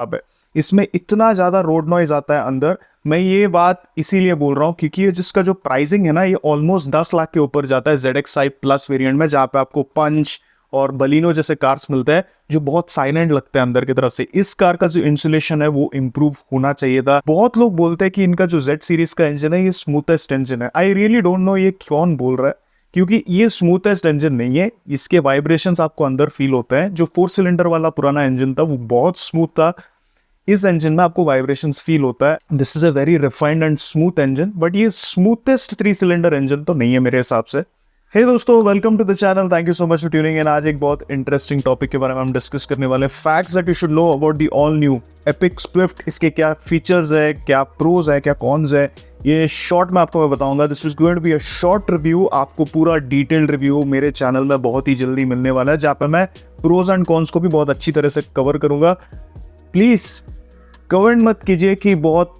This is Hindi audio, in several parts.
अब है, इसमें इतना ज़्यादा रोड नॉइज आता है अंदर। मैं ये बात इसीलिए बोल रहा हूँ क्योंकि ये जिसका जो प्राइसिंग है ना, ये ऑलमोस्ट 10 लाख के ऊपर जाता है ZX5 प्लस वेरिएंट में, जहाँ पे आपको पंच और बलिनो जैसे कार्स मिलते हैं जो बहुत साइलेंट लगते हैं अंदर की तरफ से। इस कार का जो इंसुलेशन है वो इम्प्रूव होना चाहिए था। बहुत लोग बोलते हैं कि इनका जो Z सीरीज का इंजन है ये स्मूथेस्ट इंजन है। आई रियली डोंट नो ये कौन बोल रहा है, क्योंकि ये स्मूथेस्ट इंजन नहीं है। इसके वाइब्रेशंस आपको अंदर फील होते हैं। जो 4 सिलेंडर वाला पुराना इंजन था वो बहुत स्मूथ था, इस इंजन में आपको वाइब्रेशंस फील होता है। This is a very refined and smooth engine, but ये स्मूथेस्ट 3 सिलेंडर इंजन तो नहीं है मेरे हिसाब से। हे दोस्तों, welcome to the channel. Thank you so much for tuning in. आज एक बहुत इंटरेस्टिंग टॉपिक के बारे में हम डिस्कस करने वाले हैं। Facts that you should know about the all new epic Swift. इसके क्या फीचर्स है, क्या प्रोज है, क्या कॉन्स है, ये शॉर्ट में आपको मैं बताऊंगा। This is going to be a short review. आपको पूरा डिटेल्ड रिव्यू मेरे चैनल में बहुत ही जल्दी मिलने वाला है, जहाँ पे मैं प्रोज एंड कॉन्स को भी बहुत अच्छी तरह से कवर करूंगा। प्लीज कमेंट मत कीजिए कि बहुत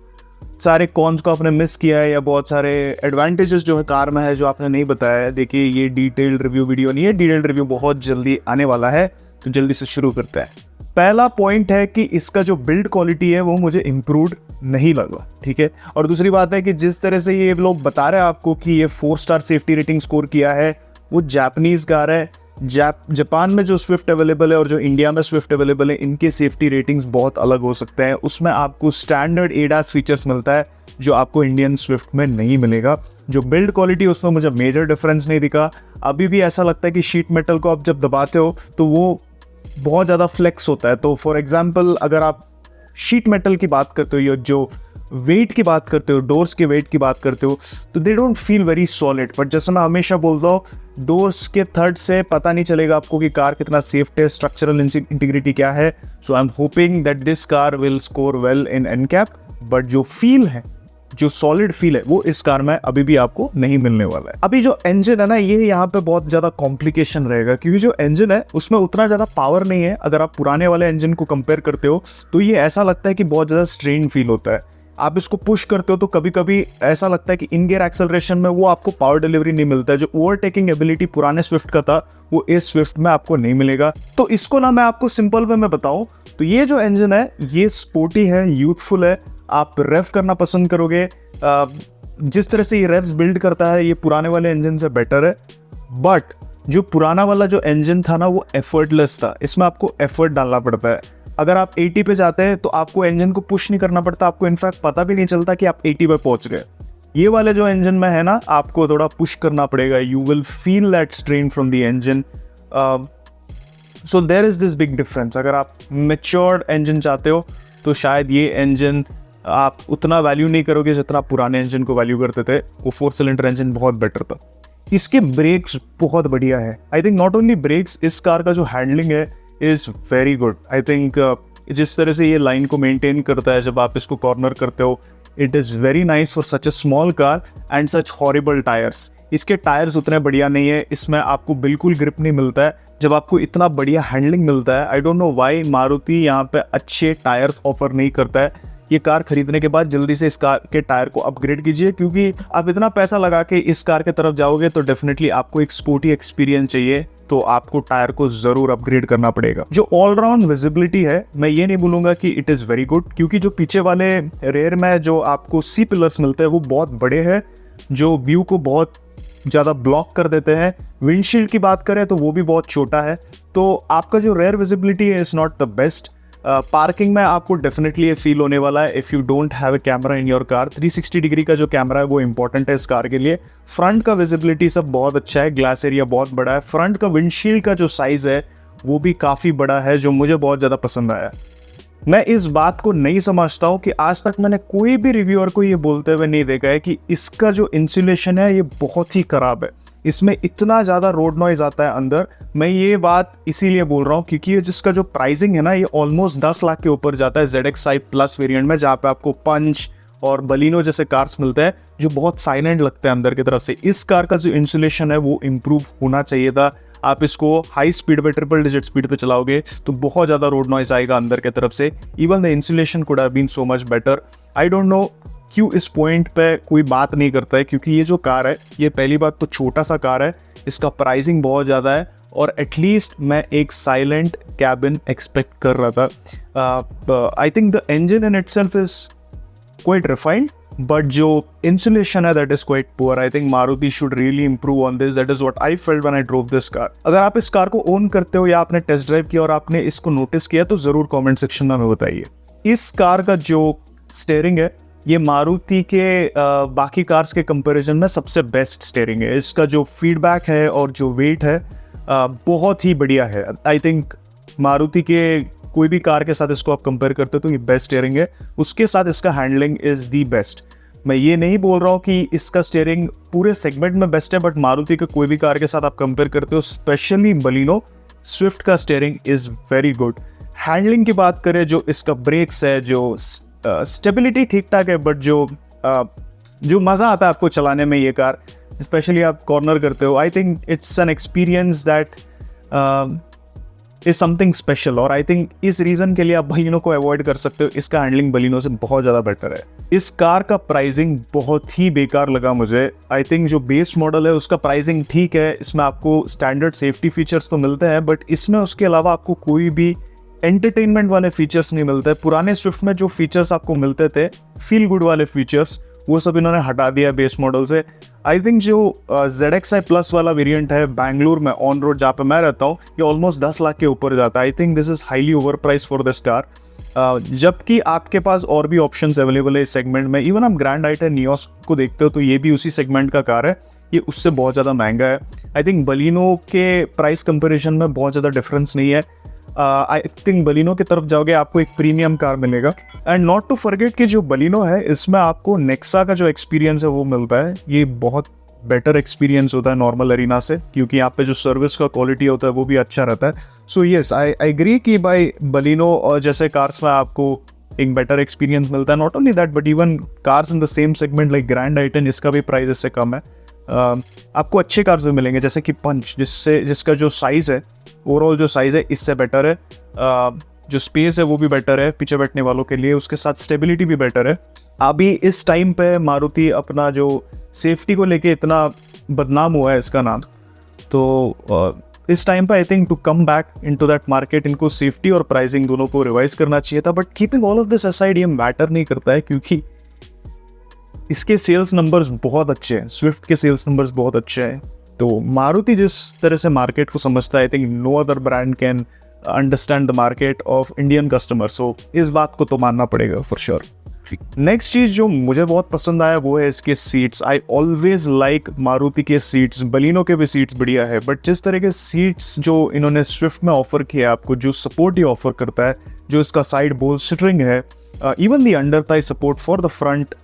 सारे कॉन्स को आपने मिस किया है या बहुत सारे एडवांटेजेस जो है कार में है जो आपने नहीं बताया है। देखिए, ये डिटेल्ड रिव्यू वीडियो नहीं है, डिटेल्ड रिव्यू बहुत जल्दी आने वाला है, तो जल्दी से शुरू करते हैं। पहला पॉइंट है कि इसका जो बिल्ड क्वालिटी है वो मुझे इम्प्रूव्ड नहीं लगा, ठीक है। और दूसरी बात है कि जिस तरह से ये लोग बता रहे हैं आपको कि ये 4 स्टार सेफ्टी रेटिंग स्कोर किया है, वो जापानीज कार है। जापान में जो स्विफ्ट अवेलेबल है और जो इंडिया में स्विफ्ट अवेलेबल है, इनके सेफ्टी रेटिंग्स बहुत अलग हो सकते हैं। उसमें आपको स्टैंडर्ड एडास फीचर्स मिलता है जो आपको इंडियन स्विफ्ट में नहीं मिलेगा। जो बिल्ड क्वालिटी उसमें मुझे मेजर डिफरेंस नहीं दिखा। अभी भी ऐसा लगता है कि शीट मेटल को आप जब दबाते हो तो वो बहुत ज़्यादा फ्लेक्स होता है। तो फॉर एग्जाम्पल, अगर आप शीट मेटल की बात करते हो या जो वेट की बात करते हो, डोर्स के वेट की बात करते हो, तो they don't feel very solid. But जैसे मैं हमेशा बोलता हूँ, डोर्स के थर्ड से पता नहीं चलेगा आपको कि कार कितना सेफ है, स्ट्रक्चरल इंटीग्रिटी क्या है। So I am hoping that this car will score well in NCAP. But जो फील है, जो सॉलिड फील है, वो इस कार में अभी भी आपको नहीं मिलने वाला है। अभी जो इंजन है ना, ये यहाँ पे बहुत ज्यादा कॉम्प्लिकेशन रहेगा, क्योंकि जो इंजन है उसमें उतना ज्यादा पावर नहीं है। अगर आप पुराने वाले इंजन को कंपेयर करते हो तो ये ऐसा लगता है कि बहुत ज्यादा स्ट्रेन फील होता है। आप इसको पुश करते हो तो कभी कभी ऐसा लगता है कि इन गियर एक्सेलरेशन में वो आपको पावर डिलीवरी नहीं मिलता है। जो ओवरटेकिंग एबिलिटी पुराने स्विफ्ट का था वो इस स्विफ्ट में आपको नहीं मिलेगा। तो इसको ना मैं आपको सिंपल वे में बताऊं तो ये जो इंजन है ये स्पोर्टी है, यूथफुल है, आप रेव करना पसंद करोगे। जिस तरह से ये रेव्स बिल्ड करता है ये पुराने वाले इंजन से बेटर है। बट जो पुराना वाला जो इंजन था ना वो एफर्टलेस था, इसमें आपको एफर्ट डालना पड़ता है। अगर आप 80 पे जाते हैं तो आपको इंजन को पुश नहीं करना पड़ता, आपको इनफैक्ट पता भी नहीं चलता कि आप 80 पे पहुंच गए। ये वाले जो इंजन में है ना, आपको थोड़ा पुश करना पड़ेगा। You will feel that strain from the engine. So there is this big difference. अगर आप मैच्योर्ड इंजन चाहते हो तो शायद ये इंजन आप उतना वैल्यू नहीं करोगे जितना पुराने इंजन को वैल्यू करते थे। वो 4 सिलेंडर इंजन बहुत बेटर था। इसके ब्रेक्स बहुत बढ़िया है। I think not only brakes, इस कार का जो हैंडलिंग है is very good. I think जिस तरह से ये लाइन को मेंटेन करता है जब आप इसको कॉर्नर करते हो, it is very nice for such a small car and such horrible tyres. इसके टायर्स उतने बढ़िया नहीं है, इसमें आपको बिल्कुल ग्रिप नहीं मिलता है जब आपको इतना बढ़िया हैंडलिंग मिलता है। आई डोंट नो व्हाई मारुति यहाँ पे अच्छे टायर्स ऑफर नहीं करता है। ये कार खरीदने के बाद जल्दी से इस कार के टायर को अपग्रेड कीजिए, क्योंकि आप इतना पैसा लगा के इस कार के तरफ जाओगे तो डेफिनेटली आपको एक स्पोर्टी एक्सपीरियंस चाहिए, तो आपको टायर को जरूर अपग्रेड करना पड़ेगा। जो ऑलराउंड विजिबिलिटी है, मैं ये नहीं बोलूंगा कि इट इज वेरी गुड, क्योंकि जो पीछे वाले रेयर में जो आपको सी पिलर्स मिलते हैं वो बहुत बड़े हैं, जो व्यू को बहुत ज़्यादा ब्लॉक कर देते हैं। विंडशील्ड की बात करें तो वो भी बहुत छोटा है, तो आपका जो रेयर विजिबिलिटी है is not the best. Parking में आपको डेफिनेटली ये फील होने वाला है if you don't have a camera in your car. 360 degree का जो कैमरा है वो इंपॉर्टेंट है इस कार के लिए। फ्रंट का विजिबिलिटी सब बहुत अच्छा है, ग्लास एरिया बहुत बड़ा है। फ्रंट का विंडशील्ड का जो साइज़ है वो भी काफ़ी बड़ा है, जो मुझे बहुत ज़्यादा पसंद आया। मैं इस बात को नहीं समझता हूँ कि आज तक मैंने कोई भी रिव्यूअर को ये बोलते हुए नहीं देखा है कि इसका जो इंसुलेशन है ये बहुत ही ख़राब है, इसमें इतना ज़्यादा रोड नॉइज आता है अंदर। मैं ये बात इसीलिए बोल रहा हूँ क्योंकि ये जिसका जो प्राइसिंग है ना, ये ऑलमोस्ट 10 लाख के ऊपर जाता है ZX5 प्लस वेरिएंट में, जहाँ पे आपको पंच और बलिनो जैसे कार्स मिलते हैं जो बहुत साइलेंट लगते हैं अंदर की तरफ से। इस कार का जो इंसुलेशन है वो इम्प्रूव होना चाहिए था। आप इसको हाई स्पीड पे, ट्रिपल डिजिट स्पीड पे चलाओगे तो बहुत ज़्यादा रोड नॉइज आएगा अंदर की तरफ से। Even the insulation could have been so much better. I don't know क्यों इस पॉइंट पे कोई बात नहीं करता है, क्योंकि ये जो कार है, ये पहली बात तो छोटा सा कार है, इसका प्राइसिंग बहुत ज़्यादा है, और एटलीस्ट मैं एक साइलेंट कैबिन एक्सपेक्ट कर रहा था। I think the engine in itself is quite refined, but जो इंसुलेशन है that is quite poor. I think Maruti should really improve on this, that is what I felt when I drove this car. अगर आप इस कार को ओन करते हो या आपने टेस्ट ड्राइव किया और आपने इसको नोटिस किया तो जरूर कमेंट सेक्शन में हमें बताइए। इस कार का जो स्टीयरिंग है, ये मारुति के बाकी कार्स के कंपैरिजन में सबसे बेस्ट स्टीयरिंग है। इसका जो फीडबैक है और जो वेट है बहुत ही बढ़िया है। आई थिंक मारुति के कोई भी कार के साथ इसको आप कंपेयर करते हो तो ये बेस्ट स्टीयरिंग है। उसके साथ इसका हैंडलिंग इज दी बेस्ट। मैं ये नहीं बोल रहा हूँ कि इसका स्टीयरिंग पूरे सेगमेंट में बेस्ट है, बट मारुति के कोई भी कार के साथ आप कंपेयर करते हो, स्पेशली बलिनो, स्विफ्ट का steering is very good. Handling की बात करें, जो इसका ब्रेक्स है, जो स्टेबिलिटी ठीक ठाक है, बट जो मज़ा आता है आपको चलाने में ये कार, स्पेशली आप कॉर्नर करते हो, I think it's an experience that is something special. और आई थिंक इस रीज़न के लिए आप बलिनो को अवॉइड कर सकते हो। इसका हैंडलिंग बलिनो से बहुत ज़्यादा बेटर है। इस कार का प्राइसिंग बहुत ही बेकार लगा मुझे। आई थिंक जो बेस मॉडल है उसका प्राइसिंग ठीक है, इसमें आपको स्टैंडर्ड सेफ्टी फीचर्स तो मिलते हैं, बट इसमें उसके अलावा आपको कोई भी एंटरटेनमेंट वाले फीचर्स नहीं मिलते। पुराने स्विफ्ट में जो फीचर्स आपको मिलते थे, फील गुड वाले फीचर्स, वो सब इन्होंने हटा दिया बेस मॉडल से। आई थिंक जो ZXi प्लस वाला वेरिएंट है बैंगलोर में ऑन रोड जहाँ पे मैं रहता हूँ, ये ऑलमोस्ट 10 लाख के ऊपर जाता है। I think this is highly over price for this car. जबकि आपके पास और भी ऑप्शंस अवेलेबल है इस सेगमेंट में। इवन आप ग्रैंड आइटन नियोस को देखते हो तो ये भी उसी सेगमेंट का कार है, ये उससे बहुत ज़्यादा महंगा है। आई थिंक बलिनो के प्राइस कंपेरिजन में बहुत ज़्यादा डिफरेंस नहीं है। आई थिंक बलिनो की तरफ जाओगे आपको एक प्रीमियम कार मिलेगा। एंड नॉट टू फॉरगेट कि जो बलिनो है इसमें आपको नेक्सा का जो एक्सपीरियंस है वो मिलता है। ये बहुत बेटर एक्सपीरियंस होता है नॉर्मल अरीना से, क्योंकि यहाँ पे जो सर्विस का क्वालिटी होता है वो भी अच्छा रहता है। सो येस, आई एग्री कि भाई बलिनो और जैसे कार्स में आपको एक बेटर एक्सपीरियंस मिलता है। Not only that, but even cars in the same segment like Grand आइटन, इसका भी प्राइस इससे कम है। आपको अच्छे कार्स भी मिलेंगे जैसे कि पंच, जिसका जो साइज़ है, ओवरऑल जो साइज़ है इससे बेटर है। जो स्पेस है वो भी बेटर है पीछे बैठने वालों के लिए, उसके साथ स्टेबिलिटी भी बेटर है। अभी इस टाइम पे मारुति अपना जो सेफ्टी को लेके इतना बदनाम हुआ है इसका नाम, तो इस टाइम पे I think to come back into that market, इनको सेफ्टी और प्राइसिंग दोनों को रिवाइज करना चाहिए था। But keeping all of this aside, ये मैटर नहीं करता है क्योंकि इसके सेल्स नंबर्स बहुत अच्छे हैं, स्विफ्ट के सेल्स नंबर्स बहुत अच्छे हैं। तो मारुति जिस तरह से मार्केट को समझता है, I think no other brand can understand the market of Indian customer. So इस बात को तो मानना पड़ेगा फॉर श्योर। नेक्स्ट चीज जो मुझे बहुत पसंद आया वो है इसके seats. I always like Maruti के सीट्स, बलिनो के भी सीट्स बढ़िया है, बट जिस तरह के सीट्स जो इन्होंने स्विफ्ट में ऑफर किया आपको, जो सपोर्ट ये ऑफर करता है, जो इसका साइड बोल्स्टरिंग है, even the under thigh support for the front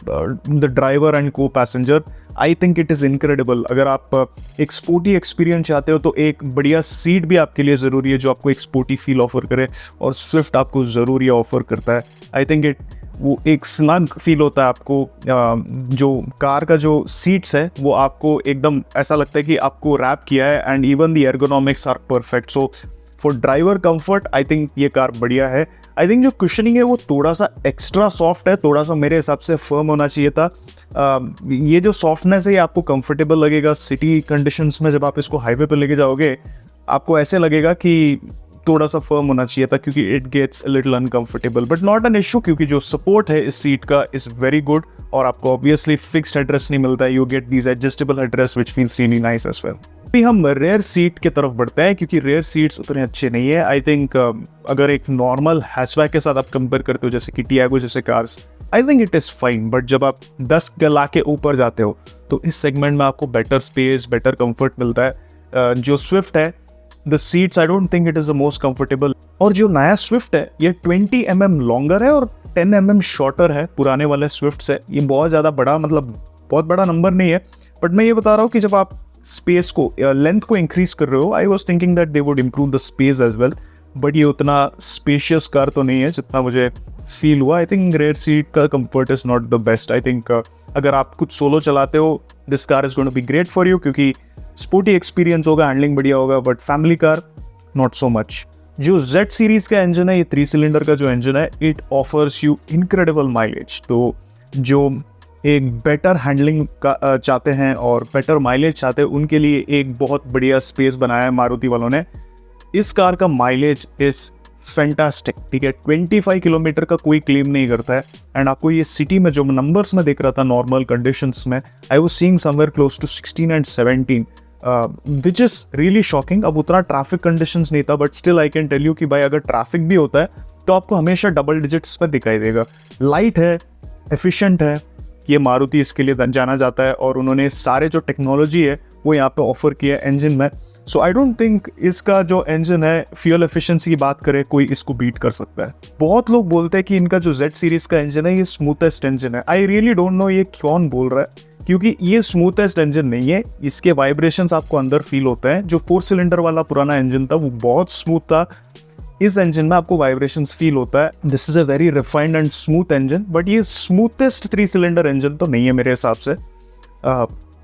the driver and को passenger, I think it is incredible. अगर आप एक स्पोर्टी एक्सपीरियंस चाहते हो तो एक बढ़िया सीट भी आपके लिए ज़रूरी है जो आपको एक स्पोर्टी फील ऑफर करे, और स्विफ्ट आपको ज़रूर ये ऑफर करता है। आई थिंक वो एक स्नग फील होता है आपको। जो कार का जो सीट्स है वो आपको एकदम ऐसा लगता है कि आपको रैप किया है, and even the ergonomics are perfect. So for driver comfort I think ये कार बढ़िया है। आई थिंक जो कुशनिंग है वो थोड़ा सा एक्स्ट्रा सॉफ्ट है, थोड़ा सा मेरे हिसाब से फर्म होना चाहिए था। ये जो सॉफ्टनेस है ये आपको कंफर्टेबल लगेगा सिटी कंडीशंस में। जब आप इसको हाईवे पे लेके जाओगे आपको ऐसे लगेगा कि थोड़ा सा फर्म होना चाहिए था, क्योंकि it gets a little uncomfortable, but not an issue, क्योंकि जो सपोर्ट है इस सीट का इज वेरी गुड, और आपको ऑब्वियसली फिक्स्ड हेडरेस्ट नहीं मिलता है, you get these adjustable headrest which feels really nice as well. अभी हम रेयर सीट की तरफ बढ़ते हैं, क्योंकि रेयर सीट्स उतने अच्छे नहीं है। आई थिंक अगर एक नॉर्मल हैचबैक के साथ आप कंपेयर करते हो जैसे कि टियागो जैसे cars, I think it is fine, but जब आप 10 लाख के ऊपर जाते हो तो इस सेगमेंट में आपको बेटर स्पेस, बेटर कंफर्ट मिलता है। जो स्विफ्ट है, the seats I don't think it is the most comfortable. और जो नया स्विफ्ट है ये 20 mm लॉन्गर है और 10 mm शॉर्टर है पुराने वाले स्विफ्ट से। ये बहुत ज़्यादा बड़ा, मतलब बहुत बड़ा नंबर नहीं है, बट मैं ये बता रहा हूँ कि जब आप स्पेस को, लेंथ को इंक्रीज कर रहे हो, I was thinking that they would improve the space as well, but ये उतना स्पेशियस कार तो नहीं है जितना मुझे फील हुआ। आई थिंक रेयर सीट का comfort is not the best. I think अगर आप कुछ सोलो चलाते हो this car is going to be great for you, क्योंकि स्पोर्टी एक्सपीरियंस होगा, हैंडलिंग बढ़िया होगा, but family car not so much. जो Z सीरीज का इंजन है, ये 3 सिलेंडर का जो इंजन है, it offers you incredible mileage. तो जो एक बेटर हैंडलिंग का चाहते हैं और बेटर माइलेज चाहते हैं, उनके लिए एक बहुत बढ़िया स्पेस बनाया है मारुति वालों ने। इस कार का माइलेज इज फैंटास्टिक, ठीक है, 25 किलोमीटर का कोई क्लेम नहीं करता है। एंड आपको ये सिटी में जो नंबर्स में देख रहा था नॉर्मल कंडीशंस में, I was seeing somewhere close to 16 and 17, which is really shocking. अब उतना ट्रैफिक कंडीशंस नहीं था, but still I can tell you कि भाई अगर ट्रैफिक भी होता है तो आपको हमेशा डबल डिजिट्स पर दिखाई देगा। लाइट है, एफिशिएंट है, ये मारुति इसके लिए जाना जाता है, और उन्होंने सारे जो टेक्नोलॉजी है वो यहाँ पे ऑफर किया है इंजन में। सो आई डोंट थिंक इसका जो इंजन है, फ्यूल एफिशिएंसी की बात करें, कोई इसको बीट कर सकता है। बहुत लोग बोलते हैं कि इनका जो Z सीरीज का इंजन है ये स्मूथेस्ट इंजन है। आई रियली डोंट नो ये कौन बोल रहा है, क्योंकि ये स्मूथेस्ट इंजन नहीं है। इसके वाइब्रेशंस आपको अंदर फील होते हैं। जो 4 सिलेंडर वाला पुराना इंजन था वो बहुत स्मूथ था, इस इंजन में आपको वाइब्रेशंस फील होता है। This is a very refined and smooth engine, but ये स्मूथेस्ट 3 सिलेंडर इंजन तो नहीं है मेरे हिसाब से।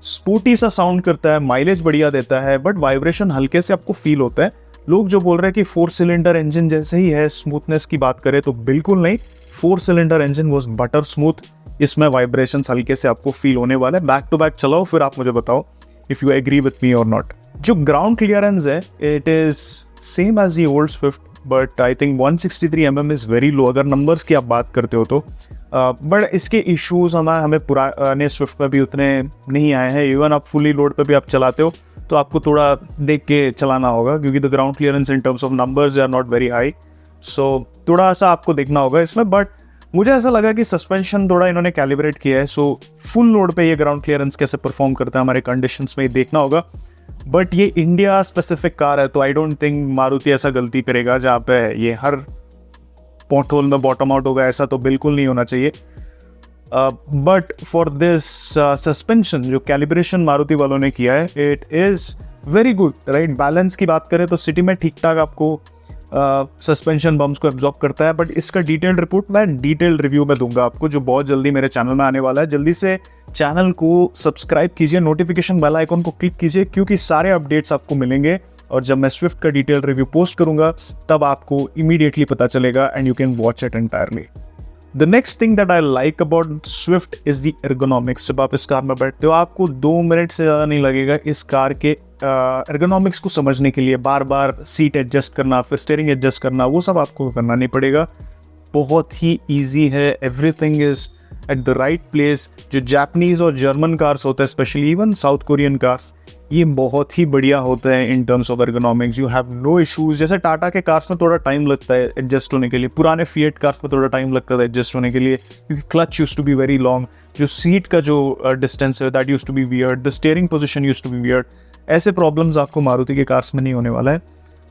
स्पोर्टी सा साउंड करता है, माइलेज बढ़िया देता है, बट वाइब्रेशन हल्के से आपको फील होता है। लोग जो बोल रहे हैं कि 4 सिलेंडर इंजन जैसे ही है स्मूथनेस की बात करें, तो बिल्कुल नहीं। 4 cylinder engine was butter smooth, इसमें वाइब्रेशंस हल्के से आपको फील होने वाले। बैक टू बैक चलाओ, फिर आप मुझे बताओ if you agree with me और नॉट। जो ग्राउंड क्लियरेंस है, it is same as the old Swift, but I think 163 mm is very low अगर नंबर्स की आप बात करते हो तो। बट इसके इश्यूज हमें पुराने स्विफ्ट में भी उतने नहीं आए हैं। इवन आप फुली लोड पे भी आप चलाते हो तो आपको थोड़ा देख के चलाना होगा, क्योंकि the ground clearance in terms of numbers are not very high. So थोड़ा सा आपको देखना होगा इसमें। बट मुझे ऐसा लगा कि सस्पेंशन थोड़ा इन्होंने कैलिब्रेट किया है, सो फुल लोड पे ये ग्राउंड क्लियरेंस कैसे परफॉर्म करता है हमारे कंडीशंस में, ये देखना होगा। बट ये इंडिया स्पेसिफिक कार है, तो आई डोंट थिंक मारुति ऐसा गलती करेगा जहाँ पे ये हर पॉटहोल में बॉटम आउट होगा, ऐसा तो बिल्कुल नहीं होना चाहिए। बट फॉर दिस सस्पेंशन जो कैलिब्रेशन मारुति वालों ने किया है, it is very good, right. Balance की बात करें तो सिटी में ठीक ठाक आपको सस्पेंशन बम्स को एब्जॉर्ब करता है। बट इसका डिटेल्ड रिपोर्ट मैं डिटेल्ड रिव्यू में दूंगा आपको, जो बहुत जल्दी मेरे चैनल में आने वाला है। जल्दी से चैनल को सब्सक्राइब कीजिए, नोटिफिकेशन बेल आइकन को क्लिक कीजिए, क्योंकि सारे अपडेट्स आपको मिलेंगे। और जब मैं स्विफ्ट का डिटेल्ड रिव्यू पोस्ट करूंगा तब आपको इमीडिएटली पता चलेगा and you can watch it entirely. The next thing that I like about Swift is the ergonomics. जब आप इस कार में बैठते हो आपको 2 मिनट से ज़्यादा नहीं लगेगा इस कार के एर्गोनॉमिक्स को समझने के लिए। बार बार सीट एडजस्ट करना, फिर स्टीयरिंग एडजस्ट करना, वो सब आपको करना नहीं पड़ेगा। बहुत ही ईजी है, everything is at the right place. जो जापानीज़ और जर्मन कार्स होते हैं, specially even South Korean cars, ये बहुत ही बढ़िया होते हैं in terms of ergonomics. You have no issues. जैसे टाटा के कार्स में थोड़ा टाइम लगता है एडजस्ट होने के लिए, पुराने फिएट कार्स में थोड़ा टाइम लगता था एडजस्ट होने के लिए, क्योंकि clutch used to be very long, जो सीट का जो डिस्टेंस है that used to be weird, the steering position used to be weird. ऐसे प्रॉब्लम्स आपको मारुति के कार्स में नहीं होने वाला है।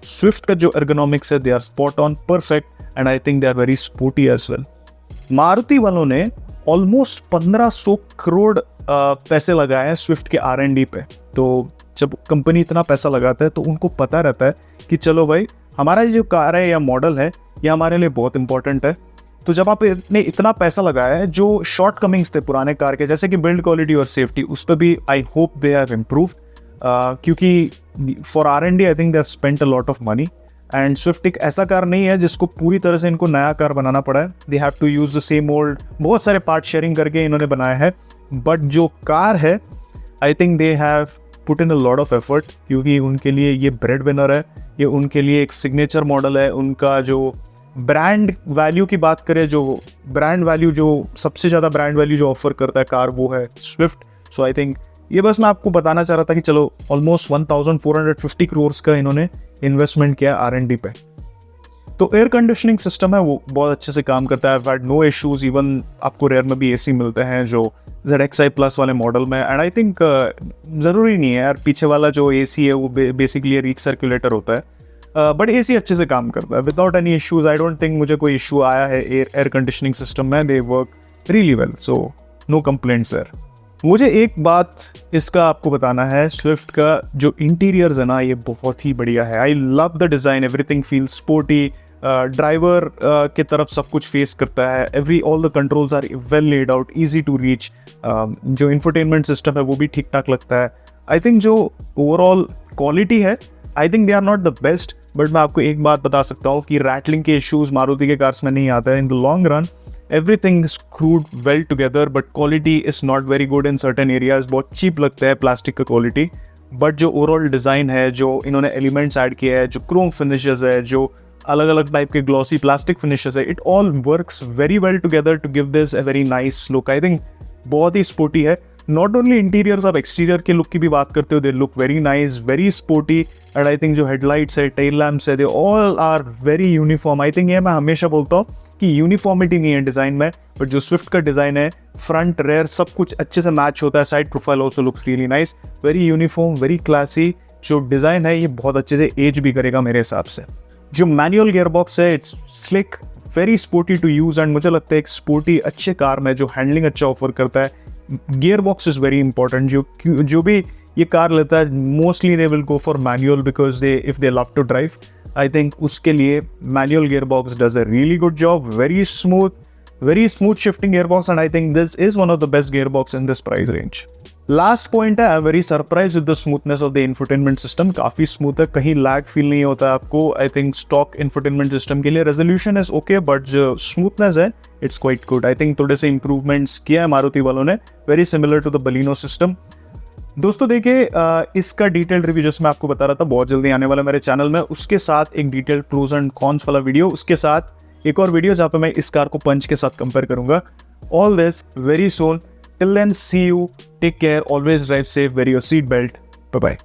स्विफ्ट का जो एर्गोनॉमिक्स है, they are spot on, perfect, and I think they are very sporty as well. Maruti वालों ने ऑलमोस्ट 1500 करोड़ पैसे लगाए हैं स्विफ्ट के R&D पे। तो जब कंपनी इतना पैसा लगाता है तो उनको पता रहता है कि चलो भाई, हमारा जो कार है या मॉडल है ये हमारे लिए बहुत इंपॉर्टेंट है। तो जब आप इतना पैसा लगाया है, जो शॉर्ट कमिंग्स थे पुराने कार के, जैसे कि बिल्ड क्वालिटी और सेफ्टी, उस पर भी I hope they have improved, क्योंकि for R&D I think they have spent a lot of money. And Swift एक ऐसा कार नहीं है जिसको पूरी तरह से इनको नया कार बनाना पड़ा है। They have to use the same old, बहुत सारे पार्ट शेयरिंग करके इन्होंने बनाया है। बट जो कार है, I think they have put in a lot of effort, क्योंकि उनके लिए ये ब्रेड विनर है, ये उनके लिए एक सिग्नेचर मॉडल है। उनका जो ब्रांड वैल्यू की बात करें, जो ब्रांड वैल्यू, जो सबसे ज़्यादा ब्रांड वैल्यू जो ऑफर करता है कार, वो है स्विफ्ट। सो आई थिंक ये बस मैं आपको बताना चाह रहा था कि चलो ऑलमोस्ट 1450 करोड़ का इन्होंने इन्वेस्टमेंट किया R&D पे। तो एयर कंडीशनिंग सिस्टम है वो बहुत अच्छे से काम करता है। I've had no issues, even आपको रेयर में भी AC मिलते हैं जो ZXi प्लस वाले मॉडल में। एंड आई थिंक ज़रूरी नहीं है यार, पीछे वाला जो AC है वो बेसिकली रीच सर्कुलेटर होता है, बट AC अच्छे से काम करता है without any issues. I don't think मुझे कोई इशू आया है एयर कंडीशनिंग सिस्टम में। They work really well, so no complaints there. मुझे एक बात इसका आपको बताना है, स्विफ्ट का जो इंटीरियर्स है ना, ये बहुत ही बढ़िया है। I love the design, everything feels sporty. Driver की तरफ सब कुछ फेस करता है। All the controls are well laid out, easy to reach. जो इंफोटेनमेंट सिस्टम है वो भी ठीक ठाक लगता है। आई थिंक जो ओवरऑल क्वालिटी है, I think they are not the best, but मैं आपको एक बात बता सकता हूँ कि रैटलिंग के इश्यूज मारुति के कार्स में नहीं आता है। In the long run everything screwed well together, but quality is not very good in certain areas. बहुत चीप लगता है प्लास्टिक का क्वालिटी, बट जो ओवरऑल डिज़ाइन है, जो इन्होंने एलिमेंट्स ऐड किया है, जो क्रोम फिनिशेस है, जो अलग अलग टाइप के ग्लॉसी प्लास्टिक फिनिशेस है, it all works very well together to give this a very nice look. I think बहुत ही स्पोर्टी है। नॉट ओनली इंटीरियर्स, आप एक्सटीरियर के लुक की भी बात करते हो, they look very nice, very sporty. And I think जो हेडलाइट्स है, टेल लैम्प्स है, they all are very uniform. I think ये मैं हमेशा बोलता हूँ कि यूनिफॉर्मिटी नहीं है डिज़ाइन में, बट जो स्विफ्ट का डिज़ाइन है, फ्रंट रेयर सब कुछ अच्छे से मैच होता है। Side profile also looks really nice, very uniform, very classy. जो डिज़ाइन है ये बहुत अच्छे से एज भी करेगा मेरे हिसाब से। जो मैनुअल गियर बॉक्स है, it's slick, very sporty to use. And मुझे लगता है एक स्पोर्टी अच्छे कार में जो हैंडलिंग अच्छा ऑफर करता है, gear box is very important. जो भी ये कार लेता है, mostly they will go for manual because they if they love to drive. I think उसके लिए manual gear box does a really good job, very smooth shifting gear box, and I think this is one of the best gear box in this price range. Last point है, I am very surprise with the smoothness of the infotainment system. काफी स्मूथ है, कहीं लैग फील नहीं होता है आपको। I think stock infotainment system के लिए रेजोल्यूशन इज ओके, बट जो स्मूथनेस है it's quite good. I think थोड़े से इंप्रूवमेंट्स किया है मारुति वालों ने, very similar to the Baleno system. दोस्तों देखिए, इसका डिटेल्ड रिव्यू जैसे मैं आपको बता रहा था बहुत जल्दी आने वाला मेरे चैनल में, उसके साथ एक डिटेल्ड प्रोज एंड कॉन्स वाला वीडियो, उसके साथ एक और वीडियो जहाँ पे मैं इस कार को पंच के साथ कंपेयर करूंगा। All this very soon. Till then, see you. Take care. Always drive safe. Wear your seat belt. Bye bye.